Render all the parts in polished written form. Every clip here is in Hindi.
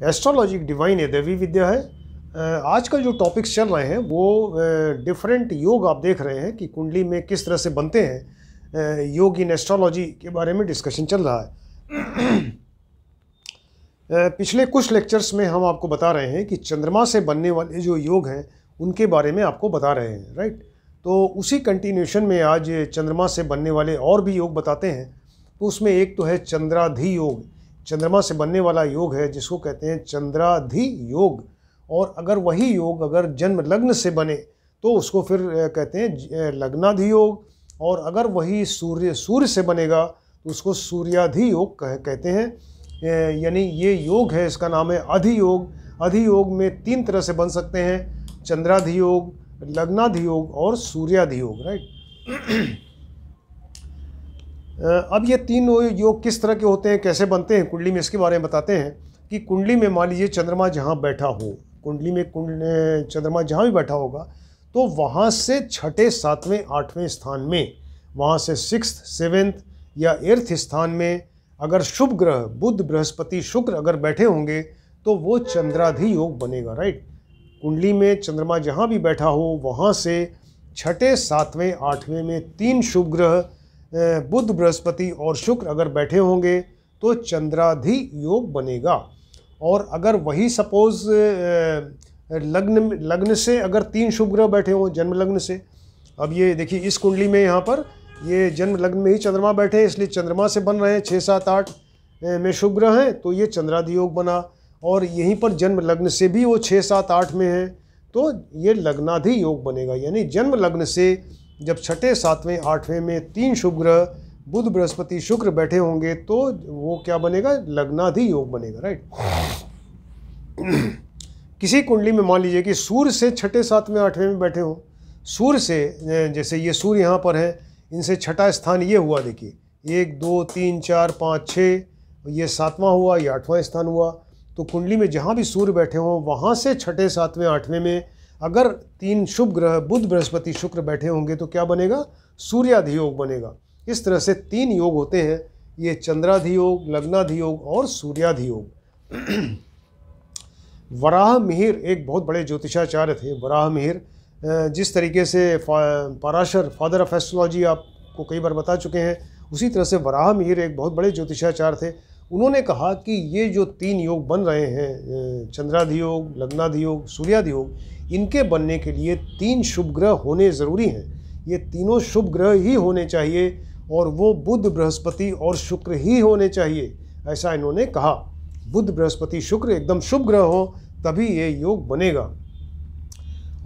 एस्ट्रोलॉजी एक डिवाइन है, दैवी विद्या है। आजकल जो टॉपिक्स चल रहे हैं वो डिफरेंट योग आप देख रहे हैं कि कुंडली में किस तरह से बनते हैं। योग इन एस्ट्रोलॉजी के बारे में डिस्कशन चल रहा है। पिछले कुछ लेक्चर्स में हम आपको बता रहे हैं कि चंद्रमा से बनने वाले जो योग हैं उनके बारे में आपको बता रहे हैं, राइट। तो उसी कंटिन्यूशन में आज चंद्रमा से बनने वाले और भी योग बताते हैं। तो उसमें एक तो है चंद्राधि योग, चंद्रमा से बनने वाला योग है जिसको कहते हैं चंद्राधि योग। और अगर वही योग अगर जन्म लग्न से बने तो उसको फिर कहते हैं लग्नाधि योग। और अगर वही सूर्य से बनेगा तो उसको सूर्याधि योग कहते हैं। यानी ये योग है, इसका नाम है अधि योग। अधि योग में तीन तरह से बन सकते हैं, चंद्राधि योग, लग्नाधि योग और सूर्याधि योग, राइट। अब ये तीन योग किस तरह के होते हैं, कैसे बनते हैं कुंडली में, इसके बारे में बताते हैं। कि कुंडली में मान लीजिए चंद्रमा जहाँ बैठा हो, कुंडली में चंद्रमा जहाँ भी बैठा होगा तो वहाँ से छठे, सातवें, आठवें स्थान में, वहाँ से 6th, 7th या 8th स्थान में अगर शुभ ग्रह बुध, बृहस्पति, शुक्र अगर बैठे होंगे तो वो चंद्राधि योग बनेगा, राइट। कुंडली में चंद्रमा जहाँ भी बैठा हो वहाँ से छठे, सातवें, आठवें में तीन शुभ ग्रह बुध, बृहस्पति और शुक्र अगर बैठे होंगे तो चंद्राधि योग बनेगा। और अगर वही सपोज लग्न से अगर तीन शुभ ग्रह बैठे हों जन्म लग्न से, अब ये देखिए इस कुंडली में यहाँ पर ये जन्म लग्न में ही चंद्रमा बैठे हैं, इसलिए चंद्रमा से बन रहे हैं 6, 7, 8 में शुभ ग्रह हैं तो ये चंद्राधि योग बना। और यहीं पर जन्म लग्न से भी वो 6, 7, 8 में है तो ये लग्नाधि योग बनेगा। यानी जन्म लग्न से जब छठे, सातवें, आठवें में तीन शुभ ग्रह बुध, बृहस्पति, शुक्र बैठे होंगे तो वो क्या बनेगा, लग्नाधि योग बनेगा, राइट। किसी कुंडली में मान लीजिए कि सूर्य से छठे, सातवें, आठवें में बैठे हों, सूर्य से जैसे ये सूर्य यहाँ पर है, इनसे छठा स्थान ये हुआ, देखिए 1, 2, 3, 4, 5, 6, ये 7वां हुआ, ये 8वां स्थान हुआ। तो कुंडली में जहाँ भी सूर्य बैठे हों वहाँ से छठे, सातवें, आठवें में अगर तीन शुभ ग्रह बुध, बृहस्पति, शुक्र बैठे होंगे तो क्या बनेगा, सूर्याधि योग बनेगा। इस तरह से तीन योग होते हैं, ये चंद्राधि योग, लग्नाधि योग और सूर्याधि योग। वराह मिहिर एक बहुत बड़े ज्योतिषाचार्य थे। वराह मिहिर जिस तरीके से पराशर फादर ऑफ एस्ट्रोलॉजी आपको कई बार बता चुके हैं, उसी तरह से वराह मिहिर एक बहुत बड़े ज्योतिषाचार्य थे। उन्होंने कहा कि ये जो तीन योग बन रहे हैं, चंद्राधि योग, लग्नाधि योग, सूर्याधि योग, इनके बनने के लिए तीन शुभ ग्रह होने ज़रूरी हैं। ये तीनों शुभ ग्रह ही होने चाहिए और वो बुध, बृहस्पति और शुक्र ही होने चाहिए, ऐसा इन्होंने कहा। बुध, बृहस्पति, शुक्र एकदम शुभ ग्रह हो तभी ये योग बनेगा।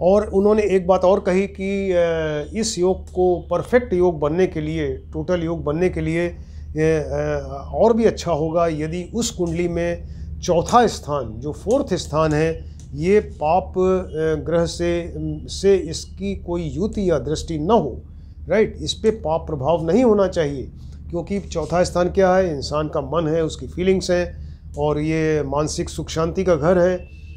और उन्होंने एक बात और कही कि इस योग को परफेक्ट योग बनने के लिए, टोटल योग बनने के लिए और भी अच्छा होगा यदि उस कुंडली में चौथा स्थान जो 4th स्थान है ये पाप ग्रह से इसकी कोई युति या दृष्टि न हो, राइट। इस पे पाप प्रभाव नहीं होना चाहिए, क्योंकि चौथा स्थान क्या है, इंसान का मन है, उसकी फीलिंग्स हैं और ये मानसिक सुख शांति का घर है।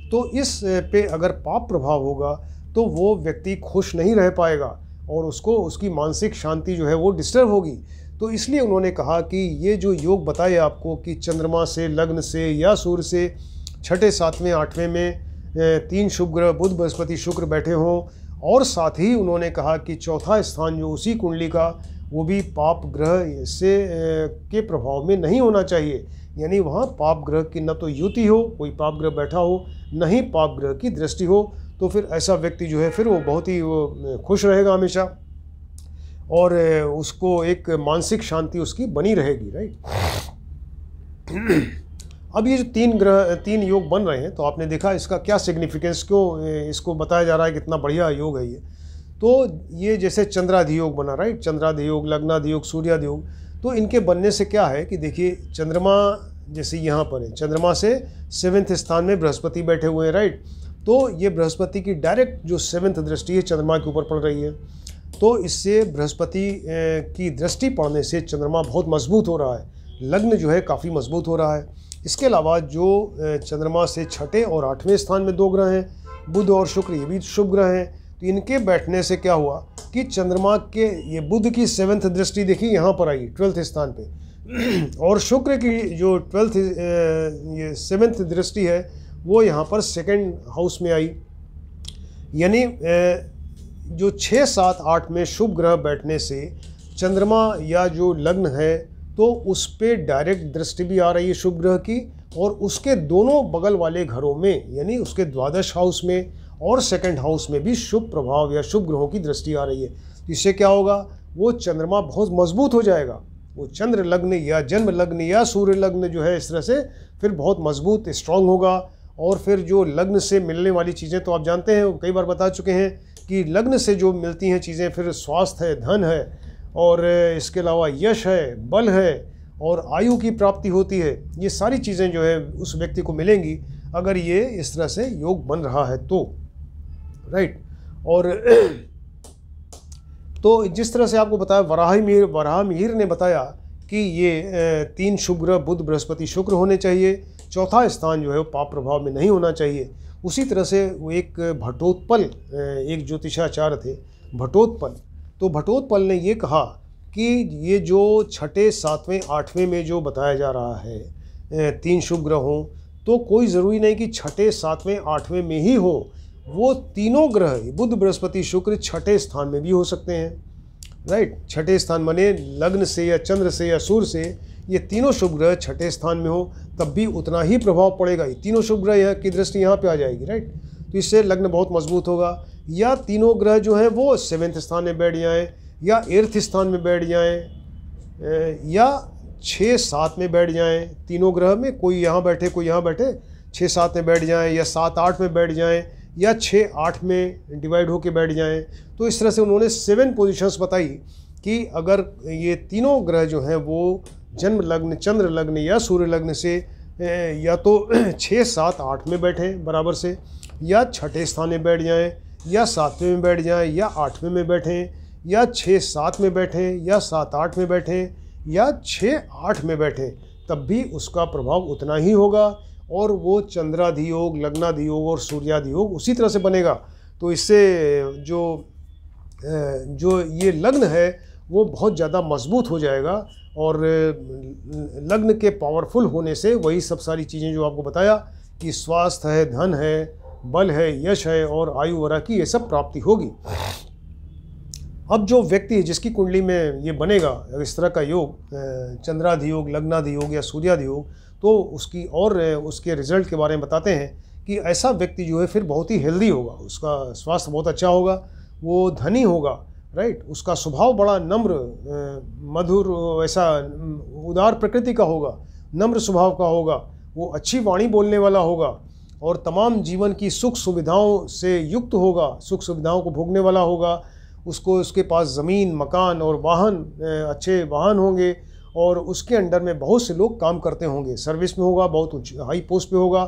तो इस पे अगर पाप प्रभाव होगा तो वो व्यक्ति खुश नहीं रह पाएगा और उसकी मानसिक शांति जो है वो डिस्टर्ब होगी। तो इसलिए उन्होंने कहा कि ये जो योग बताए आपको कि चंद्रमा से, लग्न से या सूर्य से छठे, सातवें, आठवें में तीन शुभ ग्रह बुध, बृहस्पति, शुक्र बैठे हों, और साथ ही उन्होंने कहा कि चौथा स्थान जो उसी कुंडली का वो भी पाप ग्रह से के प्रभाव में नहीं होना चाहिए। यानी वहाँ पाप ग्रह की न तो युति हो, कोई पाप ग्रह बैठा हो, न ही पाप ग्रह की दृष्टि हो। तो फिर ऐसा व्यक्ति जो है फिर वो बहुत ही खुश रहेगा हमेशा और उसको एक मानसिक शांति उसकी बनी रहेगी, राइट। अब ये जो तीन योग बन रहे हैं तो आपने देखा इसका क्या सिग्निफिकेंस, क्यों इसको बताया जा रहा है कितना बढ़िया योग है ये। तो ये जैसे चंद्राधि योग बना, राइट, चंद्राधि योग, लग्नाधि योग, सूर्याधि योग। तो इनके बनने से क्या है कि देखिए चंद्रमा जैसे यहाँ पर है, चंद्रमा से 7th स्थान में बृहस्पति बैठे हुए हैं, राइट। तो ये बृहस्पति की डायरेक्ट जो 7th दृष्टि है चंद्रमा के ऊपर पड़ रही है। तो इससे बृहस्पति की दृष्टि पड़ने से चंद्रमा बहुत मजबूत हो रहा है, लग्न जो है काफ़ी मजबूत हो रहा है। इसके अलावा जो चंद्रमा से छठे और आठवें स्थान में दो ग्रह हैं, बुध और शुक्र, ये भी शुभ ग्रह हैं। तो इनके बैठने से क्या हुआ कि चंद्रमा के ये बुध की 7th दृष्टि देखिए यहाँ पर आई 12th स्थान पे, और शुक्र की जो 12th ये 7th दृष्टि है वो यहाँ पर 2nd हाउस में आई, यानी जो 6, 7, 8 में शुभ ग्रह बैठने से चंद्रमा या जो लग्न है तो उस पे डायरेक्ट दृष्टि भी आ रही है शुभ ग्रह की, और उसके दोनों बगल वाले घरों में यानी उसके द्वादश हाउस में और 2nd हाउस में भी शुभ प्रभाव या शुभ ग्रहों की दृष्टि आ रही है। तो इससे क्या होगा, वो चंद्रमा बहुत मजबूत हो जाएगा। वो चंद्र लग्न या जन्म लग्न या सूर्य लग्न जो है इस तरह से फिर बहुत मजबूत स्ट्रांग होगा। और फिर जो लग्न से मिलने वाली चीज़ें तो आप जानते हैं, कई बार बता चुके हैं कि लग्न से जो मिलती हैं चीज़ें, फिर स्वास्थ्य है, धन है, और इसके अलावा यश है, बल है और आयु की प्राप्ति होती है। ये सारी चीज़ें जो है उस व्यक्ति को मिलेंगी अगर ये इस तरह से योग बन रहा है तो, राइट। और तो जिस तरह से आपको बताया वराह मिहिर ने बताया कि ये 3 शुभ ग्रह बुध बृहस्पति शुक्र होने चाहिए, चौथा स्थान जो है वो पाप प्रभाव में नहीं होना चाहिए। उसी तरह से वो एक भट्टोत्पल, एक ज्योतिषाचार्य थे भट्टोत्पल, तो भट्टोत्पल ने ये कहा कि ये जो 6, 7वें, 8वें में जो बताया जा रहा है 3 शुभ ग्रह हों, तो कोई ज़रूरी नहीं कि 6, 7वें, 8वें में ही हो। वो तीनों ग्रह बुध बृहस्पति शुक्र 6ठे स्थान में भी हो सकते हैं, राइट। 6ठे स्थान माने लग्न से या चंद्र से या सूर्य से ये तीनों शुभ ग्रह 6ठे स्थान में हो तब भी उतना ही प्रभाव पड़ेगा। ये तीनों शुभ ग्रह की दृष्टि यहाँ पे आ जाएगी, राइट। तो इससे लग्न बहुत मजबूत होगा। या तीनों ग्रह जो हैं वो 7th स्थान में बैठ जाएँ या 8th स्थान में बैठ जाएँ या 6, 7 में बैठ जाएँ। तीनों ग्रह में कोई यहाँ बैठे कोई यहाँ बैठे, 6, 7 में बैठ जाएँ या 7, 8 में बैठ जाएँ या 6, 8 में डिवाइड होके बैठ जाएं। तो इस तरह से उन्होंने 7 पोजीशंस बताई कि अगर ये तीनों ग्रह जो हैं वो जन्म लग्न, चंद्र लग्न या सूर्य लग्न से या तो 6, 7, 8 में बैठें बराबर से, या 6ठे स्थान में बैठ जाएं, या 7वें में बैठ जाएं, या 8वें में बैठें, या 6, 7 में बैठें, या 7, 8 में बैठें, या 6, 8 में बैठें, तब भी उसका प्रभाव उतना ही होगा। और वो चंद्राधि योग, लग्नाधि योग और सूर्याधि योग उसी तरह से बनेगा। तो इससे जो ये लग्न है वो बहुत ज़्यादा मजबूत हो जाएगा। और लग्न के पावरफुल होने से वही सब सारी चीज़ें जो आपको बताया कि स्वास्थ्य है, धन है, बल है, यश है और आयु वरा की ये सब प्राप्ति होगी। अब जो व्यक्ति जिसकी कुंडली में ये बनेगा इस तरह का योग, चंद्राधि योग, लग्नाधि योग या सूर्याधि योग, तो उसकी और उसके रिजल्ट के बारे में बताते हैं कि ऐसा व्यक्ति जो है फिर बहुत ही हेल्दी होगा, उसका स्वास्थ्य बहुत अच्छा होगा, वो धनी होगा, राइट। उसका स्वभाव बड़ा नम्र, मधुर, ऐसा उदार प्रकृति का होगा, नम्र स्वभाव का होगा, वो अच्छी वाणी बोलने वाला होगा और तमाम जीवन की सुख सुविधाओं से युक्त होगा, सुख सुविधाओं को भोगने वाला होगा। उसको उसके पास ज़मीन, मकान और वाहन, अच्छे वाहन होंगे और उसके अंडर में बहुत से लोग काम करते होंगे, सर्विस में होगा, बहुत हाई पोस्ट पे होगा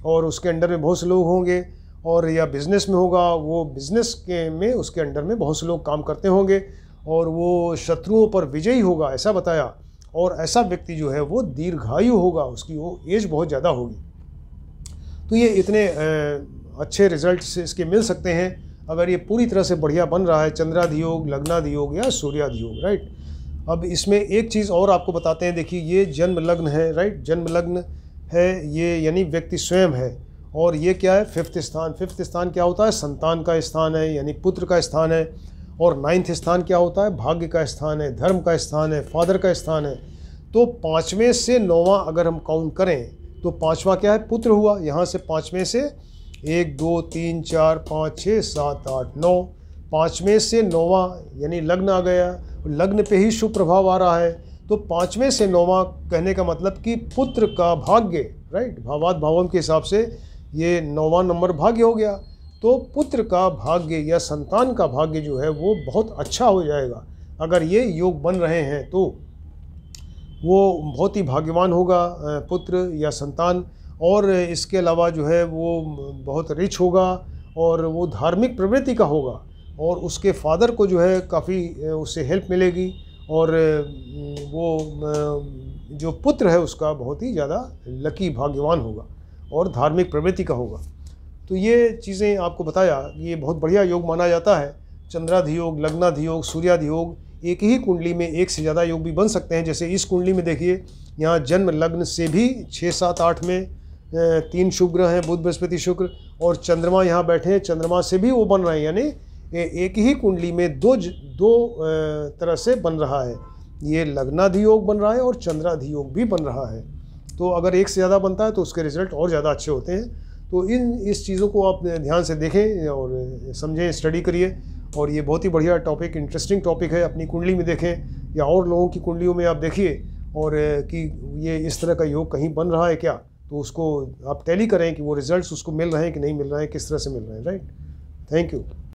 और उसके अंडर में बहुत से लोग होंगे, और या बिज़नेस में होगा, वो बिज़नेस के में उसके अंडर में बहुत से लोग काम करते होंगे और वो शत्रुओं पर विजयी होगा, ऐसा बताया। और ऐसा व्यक्ति जो है वो दीर्घायु होगा, उसकी वो एज बहुत ज़्यादा होगी। तो ये इतने अच्छे रिजल्ट्स इसके मिल सकते हैं अगर ये पूरी तरह से बढ़िया बन रहा है, चंद्राधि योग, लग्नाधि योग या सूर्याधि योग, राइट। अब इसमें एक चीज़ और आपको बताते हैं, देखिए ये जन्म लग्न है, राइट, जन्म लग्न है ये, यानी व्यक्ति स्वयं है। और ये क्या है, 5th स्थान। 5th स्थान क्या होता है, संतान का स्थान है, यानी पुत्र का स्थान है। और 9th स्थान क्या होता है, भाग्य का स्थान है, धर्म का स्थान है, फादर का स्थान है। तो 5वें से 9वां अगर हम काउंट करें तो 5वां क्या है, पुत्र हुआ। यहाँ से 5वें से 1, 2, 3, 4, 5, 6, 7, 8, 9, 5वें से 9वां यानी लग्न आ गया, लग्न पे ही शुभ प्रभाव आ रहा है। तो 5वें से 9वां कहने का मतलब कि पुत्र का भाग्य, राइट, भावात भावम के हिसाब से ये 9वां नंबर भाग्य हो गया। तो पुत्र का भाग्य या संतान का भाग्य जो है वो बहुत अच्छा हो जाएगा। अगर ये योग बन रहे हैं तो वो बहुत ही भाग्यवान होगा पुत्र या संतान। और इसके अलावा जो है वो बहुत रिच होगा और वो धार्मिक प्रवृत्ति का होगा और उसके फादर को जो है काफ़ी उससे हेल्प मिलेगी और वो जो पुत्र है उसका बहुत ही ज़्यादा लकी, भाग्यवान होगा और धार्मिक प्रवृत्ति का होगा। तो ये चीज़ें आपको बताया, ये बहुत बढ़िया योग माना जाता है। चंद्राधि योग, लग्नाधि योग, सूर्याधि योग, एक ही कुंडली में एक से ज़्यादा योग भी बन सकते हैं। जैसे इस कुंडली में देखिए, यहाँ जन्म लग्न से भी 6, 7, 8 में 3 शुभ ग्रह हैं, बुध, बृहस्पति, शुक्र, और चंद्रमा यहाँ बैठे हैं, चंद्रमा से भी वो बन रहे हैं। यानी एक ही कुंडली में दो तरह से बन रहा है। ये लग्नाधि योग बन रहा है और चंद्राधि योग भी बन रहा है। तो अगर एक से ज़्यादा बनता है तो उसके रिजल्ट और ज़्यादा अच्छे होते हैं। तो इस चीज़ों को आप ध्यान से देखें और समझें, स्टडी करिए। और ये बहुत ही बढ़िया टॉपिक, इंटरेस्टिंग टॉपिक है। अपनी कुंडली में देखें या और लोगों की कुंडलियों में आप देखिए, और कि ये इस तरह का योग कहीं बन रहा है क्या, तो उसको आप टैली करें कि वो रिजल्ट्स उसको मिल रहे हैं कि नहीं मिल रहे हैं, किस तरह से मिल रहे हैं। Right, thank you.